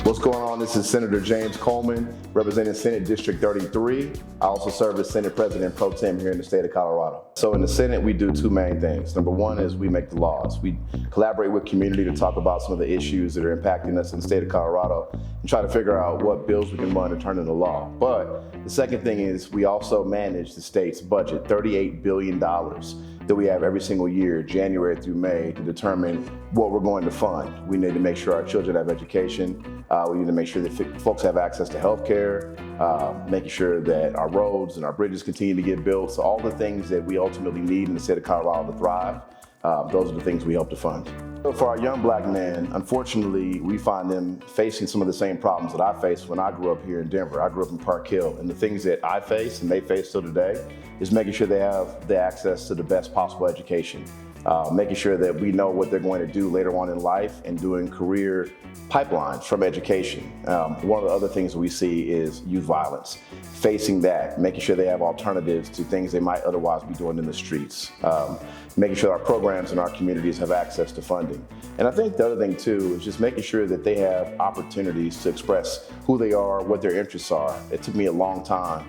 What's going on? This is Senator James Coleman, representing Senate District 33. I also serve as Senate President Pro Tem here in the state of Colorado. So in the Senate, we do two main things. Number one is we make the laws. We collaborate with community to talk about some of the issues that are impacting us in the state of Colorado and try to figure out what bills we can run to turn into law. But the second thing is we also manage the state's budget, $38 billion that we have every single year, January through May, to determine what we're going to fund. We need to make sure our children have education. We need to make sure that folks have access to health care, making sure that our roads and our bridges continue to get built. So all the things that we ultimately need in the state of Colorado to thrive, those are the things we help to fund. So for our young black men, unfortunately, we find them facing some of the same problems that I faced when I grew up here in Denver. I grew up in Park Hill, and the things that I face and they face till today is making sure they have the access to the best possible education, making sure that we know what they're going to do later on in life and doing career pipelines from education. One of the other things we see is youth violence, facing that, making sure they have alternatives to things they might otherwise be doing in the streets, making sure our programs in our communities have access to funding. And I think the other thing too is just making sure that they have opportunities to express who they are, what their interests are. It took me a long time,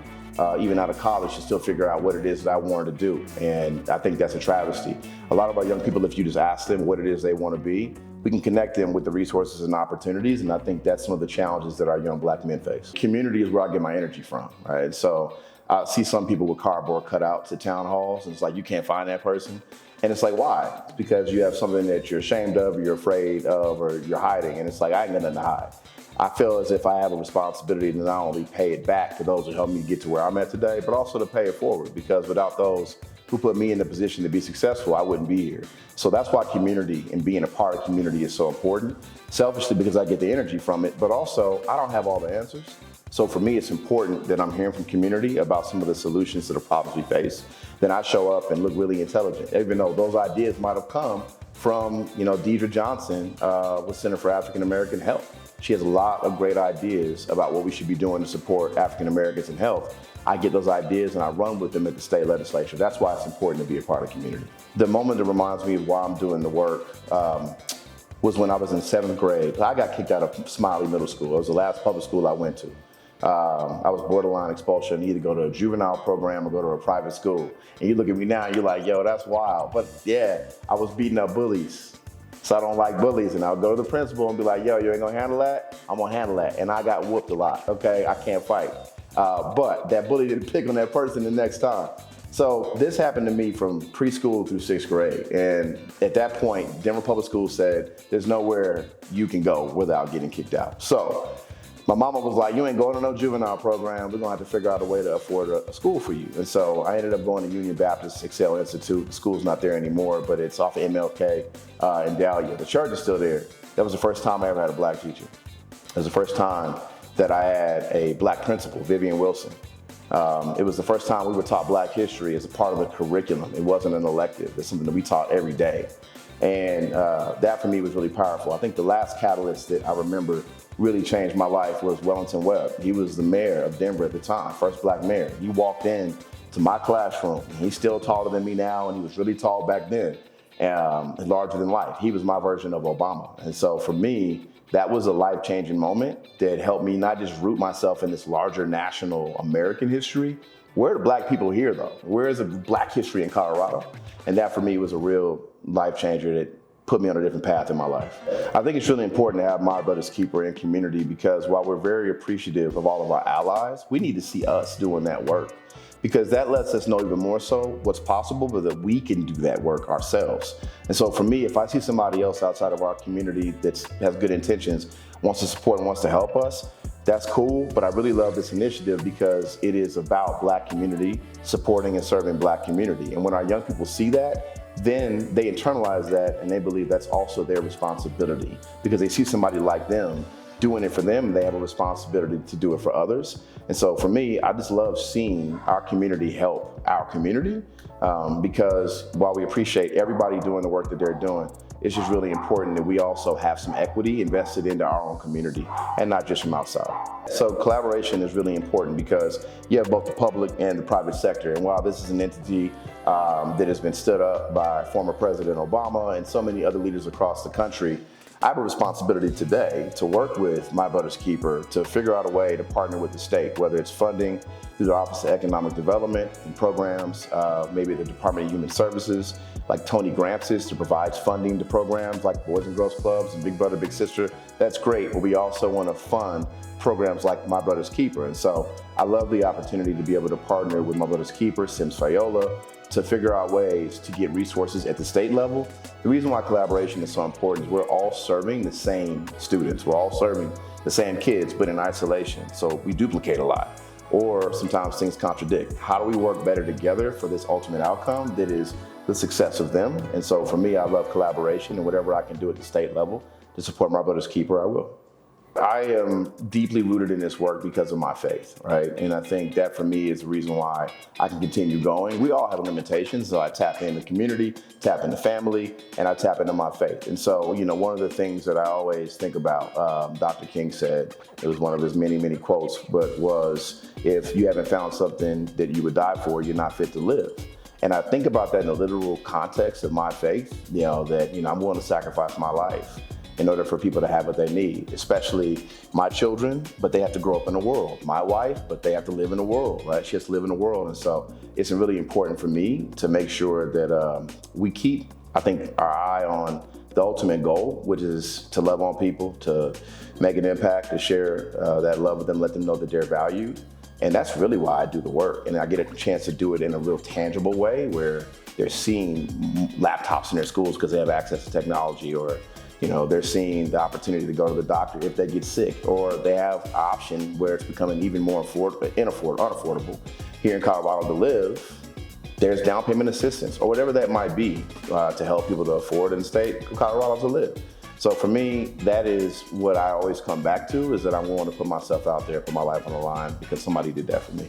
even out of college, to still figure out what it is that I wanted to do. And I think that's a travesty. A lot of our young people, if you just ask them what it is they want to be, we can connect them with the resources and opportunities, and I think that's some of the challenges that our young black men face. Community is where I get my energy from, right? So I see some people with cardboard cutouts at town halls, and it's like, you can't find that person. And it's like, why? It's because you have something that you're ashamed of, or you're afraid of, or you're hiding, and it's like, I ain't got nothing to hide. I feel as if I have a responsibility to not only pay it back to those who helped me get to where I'm at today, but also to pay it forward, because without those who put me in the position to be successful, I wouldn't be here. So that's why community and being a part of community is so important. Selfishly, because I get the energy from it, but also I don't have all the answers. So for me, it's important that I'm hearing from community about some of the solutions that are problems we face. Then I show up and look really intelligent, even though those ideas might have come from, Deidre Johnson with Center for African American Health. She has a lot of great ideas about what we should be doing to support African Americans in health. I get those ideas and I run with them at the state legislature. That's why it's important to be a part of community. The moment that reminds me of why I'm doing the work was when I was in 7th grade. I got kicked out of Smiley Middle School. It was the last public school I went to. I was borderline expulsion, either go to a juvenile program or go to a private school. And you look at me now and you're like, yo, that's wild. But yeah, I was beating up bullies. So I don't like bullies, and I'll go to the principal and be like, yo, you ain't gonna handle that? I'm gonna handle that. And I got whooped a lot, okay? I can't fight. But that bully didn't pick on that person the next time. So this happened to me from preschool through 6th grade. And at that point, Denver Public Schools said, there's nowhere you can go without getting kicked out. So my mama was like, you ain't going to no juvenile program. We're gonna have to figure out a way to afford a school for you. And so I ended up going to Union Baptist Excel Institute. The school's not there anymore, but it's off of MLK in Dahlia. The church is still there. That was the first time I ever had a black teacher. It was the first time that I had a black principal, Vivian Wilson. It was the first time we were taught black history as a part of the curriculum. It wasn't an elective. It's something that we taught every day. And that for me was really powerful. I think the last catalyst that I remember really changed my life was Wellington Webb. He was the mayor of Denver at the time, first black mayor. He walked in to my classroom. He's still taller than me now, and he was really tall back then, larger than life. He was my version of Obama. And so for me, that was a life-changing moment that helped me not just root myself in this larger national American history. Where are the black people here, though? Where is the black history in Colorado? And that for me was a real life changer that put me on a different path in my life. I think it's really important to have My Brother's Keeper in community, because while we're very appreciative of all of our allies, we need to see us doing that work, because that lets us know even more so what's possible, but that we can do that work ourselves. And so for me, if I see somebody else outside of our community that has good intentions, wants to support and wants to help us, that's cool. But I really love this initiative because it is about black community supporting and serving black community. And when our young people see that, then they internalize that and they believe that's also their responsibility, because they see somebody like them doing it for them, and they have a responsibility to do it for others. And so for me, I just love seeing our community help our community, because while we appreciate everybody doing the work that they're doing, it's just really important that we also have some equity invested into our own community and not just from outside. So collaboration is really important because you have both the public and the private sector. And while this is an entity that has been stood up by former President Obama and so many other leaders across the country, I have a responsibility today to work with My Brother's Keeper to figure out a way to partner with the state, whether it's funding through the Office of Economic Development and programs, maybe the Department of Human Services, like Tony Grants is, to provide funding to programs like Boys and Girls Clubs and Big Brother, Big Sister. That's great, but we also want to fund programs like My Brother's Keeper. And so I love the opportunity to be able to partner with My Brother's Keeper, Sims Fayola, to figure out ways to get resources at the state level. The reason why collaboration is so important is we're all serving the same students. We're all serving the same kids, but in isolation. So we duplicate a lot, or sometimes things contradict. How do we work better together for this ultimate outcome that is the success of them? And so for me, I love collaboration, and whatever I can do at the state level to support My Brother's Keeper, I will. I am deeply rooted in this work because of my faith, right? And I think that for me is the reason why I can continue going. We all have limitations, so I tap into community, tap into family, and I tap into my faith. And so, one of the things that I always think about, Dr. King said, it was one of his many, many quotes, but was, if you haven't found something that you would die for, you're not fit to live. And I think about that in the literal context of my faith, that, I'm willing to sacrifice my life in order for people to have what they need, especially my children, but they have to grow up in the world. My wife, but they have to live in the world, right? She has to live in the world. And so it's really important for me to make sure that we keep, I think, our eye on the ultimate goal, which is to love on people, to make an impact, to share that love with them, let them know that they're valued. And that's really why I do the work. And I get a chance to do it in a real tangible way where they're seeing laptops in their schools because they have access to technology, or they're seeing the opportunity to go to the doctor if they get sick, or they have an option where it's becoming even more unaffordable here in Colorado to live. There's down payment assistance, or whatever that might be, to help people to afford in the state of Colorado to live. So for me, that is what I always come back to, is that I'm willing to put myself out there, put my life on the line, because somebody did that for me.